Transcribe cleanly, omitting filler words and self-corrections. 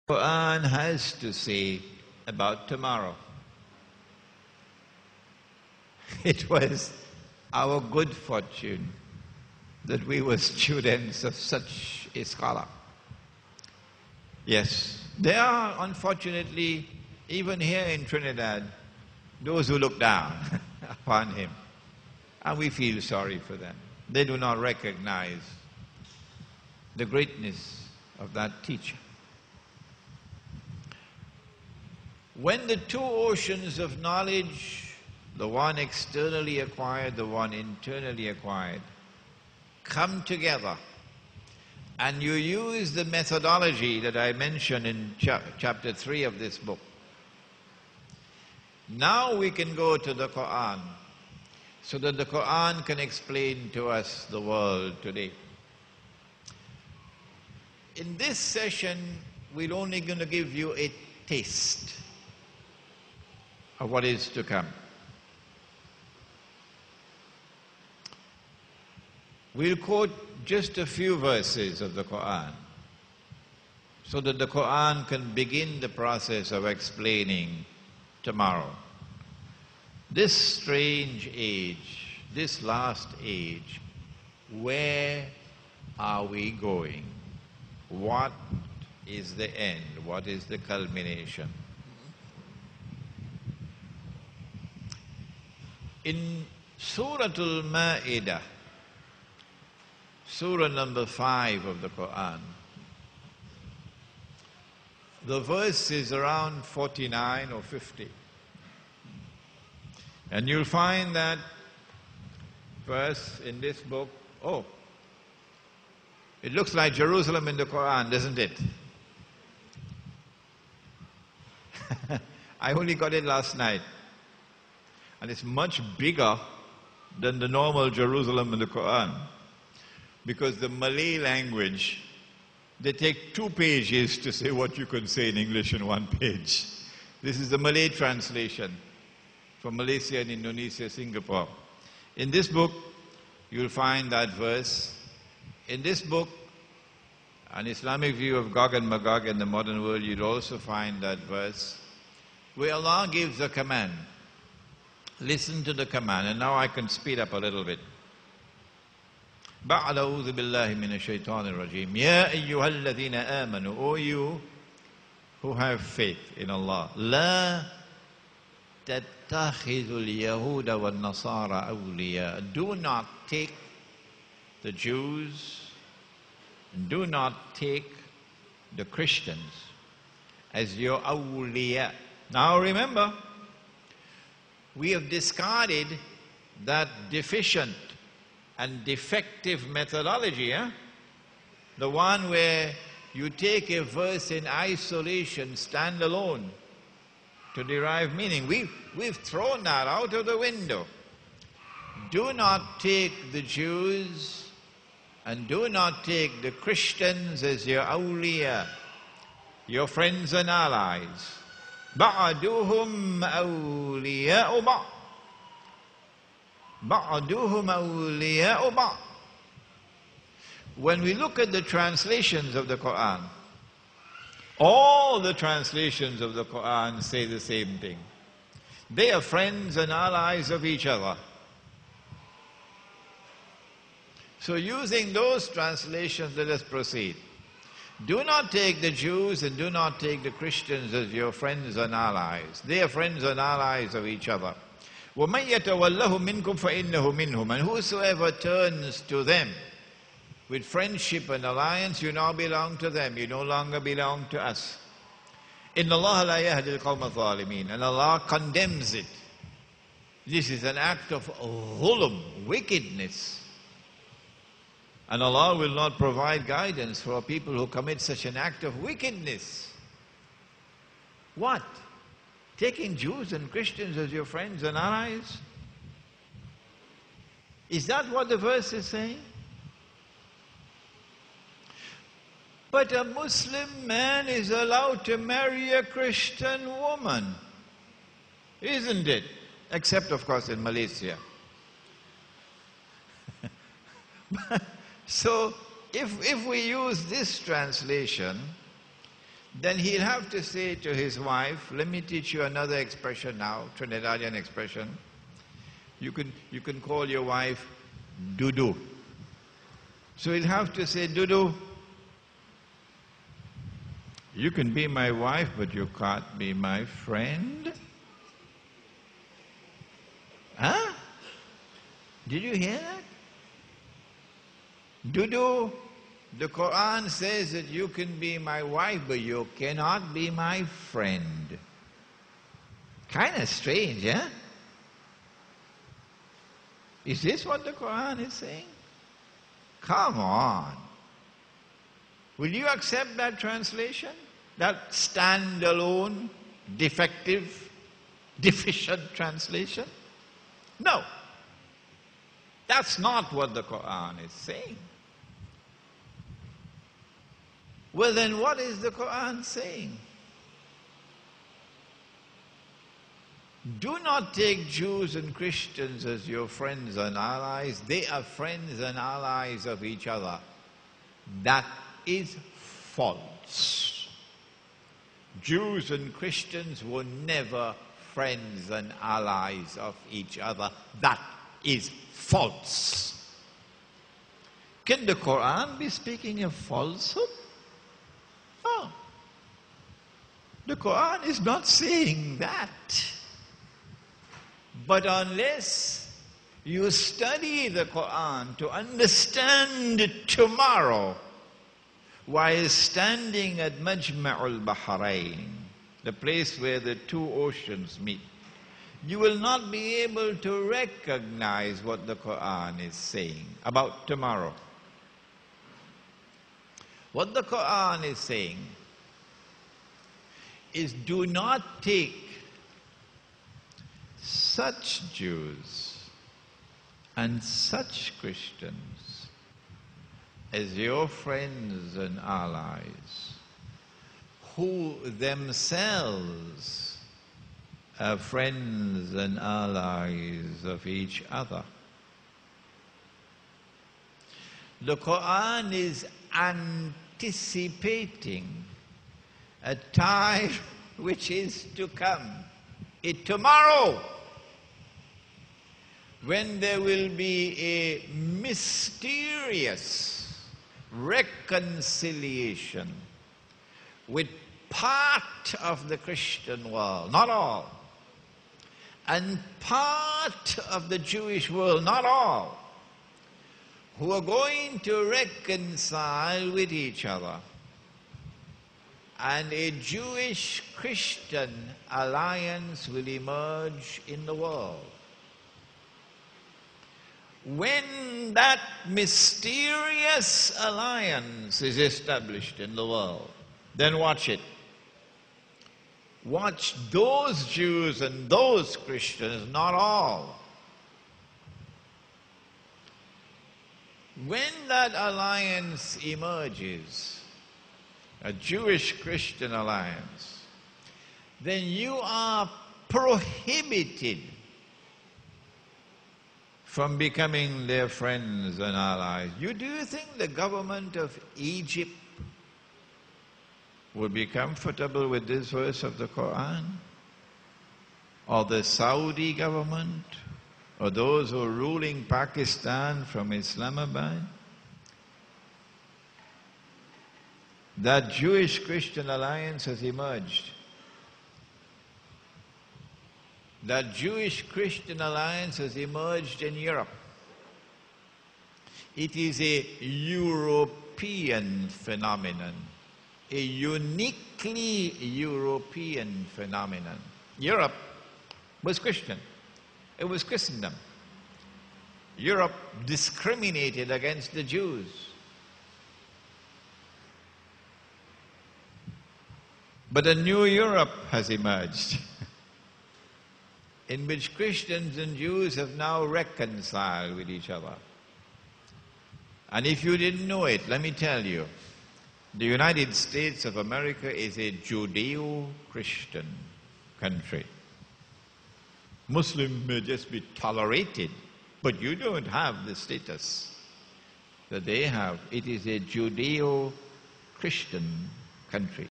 Quran has to say about tomorrow. It was our good fortune that we were students of such a scholar. Yes, there are unfortunately, even here in Trinidad, those who look down upon him. And we feel sorry for them. They do not recognize the greatness of that teacher. When the two oceans of knowledge, the one externally acquired, the one internally acquired, come together, and you use the methodology that I mentioned in chapter 3 of this book, now we can go to the Quran, so that the Quran can explain to us the world today. In this session, we're only going to give you a taste of what is to come. We'll quote just a few verses of the Quran, so that the Quran can begin the process of explaining tomorrow. This strange age, this last age, where are we going? What is the end? What is the culmination? In Surah Al-Ma'idah, Surah number 5 of the Quran, the verse is around 49 or 50. And you'll find that verse in this book. Oh, it looks like Jerusalem in the Quran, doesn't it? I only got it last night. And it's much bigger than the normal Jerusalem in the Quran. Because the Malay language, they take 2 pages to say what you can say in English in 1 page. This is the Malay translation from Malaysia and Indonesia, Singapore. In this book, you'll find that verse. In this book, an Islamic view of Gog and Magog in the modern world, you'll also find that verse where Allah gives a command. Listen to the command, and now I can speed up a little bit. بعد أعوذ بالله من الشيطان الرجيم يا أيها الذين آمنوا, O you who have faith in Allah, لا تتخذوا اليهود والنصارى أولياء. Do not take the Jews, do not take the Christians as your awliya. Now remember, we have discarded that deficient and defective methodology, the one where you take a verse in isolation, stand alone, to derive meaning. We've thrown that out of the window. Do not take the Jews and do not take the Christians as your awliya, your friends and allies. بَعْدُهُمْ أَوْلِيَاءُ بَعْضٍ. بَعْدُهُمْ أَوْلِيَاءُ بَعْضٍ. When we look at the translations of the Quran, all the translations of the Quran say the same thing. They are friends and allies of each other. So using those translations, let us proceed. Do not take the Jews and do not take the Christians as your friends and allies. They are friends and allies of each other. وَمَنْ يَتَوَلَّهُ مِنْكُمْ فَإِنَّهُ مِنْهُمْ. And whosoever turns to them with friendship and alliance, you now belong to them. You no longer belong to us. إِنَّ اللَّهَ لَا يَهْدِي الْقَوْمَ الظَّالِمِينَ. And Allah condemns it. This is an act of ghulm, wickedness. And Allah will not provide guidance for people who commit such an act of wickedness. What? Taking Jews and Christians as your friends and allies? Is that what the verse is saying? But a Muslim man is allowed to marry a Christian woman, isn't it? Except, of course, in Malaysia. So, if we use this translation, then he'll have to say to his wife, let me teach you another expression now, Trinidadian expression. You can call your wife Dudu. So he'll have to say, Dudu, you can be my wife, but you can't be my friend. Huh? Did you hear that? Dudu, the Quran says that you can be my wife, but you cannot be my friend. Kind of strange, yeah? Is this what the Quran is saying? Come on. Will you accept that translation? That standalone, defective, deficient translation? No. That's not what the Quran is saying. Well, then what is the Quran saying? Do not take Jews and Christians as your friends and allies. They are friends and allies of each other. That is false. Jews and Christians were never friends and allies of each other. That is false. Can the Quran be speaking of falsehood? No. The Quran is not saying that. But unless you study the Quran to understand tomorrow, while standing at Majma'ul Bahrain, the place where the two oceans meet, you will not be able to recognize what the Quran is saying about tomorrow. What the Quran is saying is, do not take such Jews and such Christians as your friends and allies, who themselves are friends and allies of each other. The Quran is anticipating a time which is to come, tomorrow, when there will be a mysterious reconciliation with part of the Christian world, not all, and part of the Jewish world, not all, who are going to reconcile with each other, and a Jewish-Christian alliance will emerge in the world. When that mysterious alliance is established in the world, then watch it. Watch those Jews and those Christians, not all. When that alliance emerges, a Jewish-Christian alliance, then you are prohibited from becoming their friends and allies. Do you think the government of Egypt would be comfortable with this verse of the Quran? Or the Saudi government? Or those who are ruling Pakistan from Islamabad? That Jewish-Christian alliance has emerged. That Jewish-Christian alliance has emerged in Europe. It is a European phenomenon, a uniquely European phenomenon. Europe was Christian. It was Christendom. Europe discriminated against the Jews. But a new Europe has emerged, in which Christians and Jews have now reconciled with each other. And if you didn't know it, let me tell you, the United States of America is a Judeo-Christian country. Muslim may just be tolerated, but you don't have the status that they have. It is a Judeo-Christian country.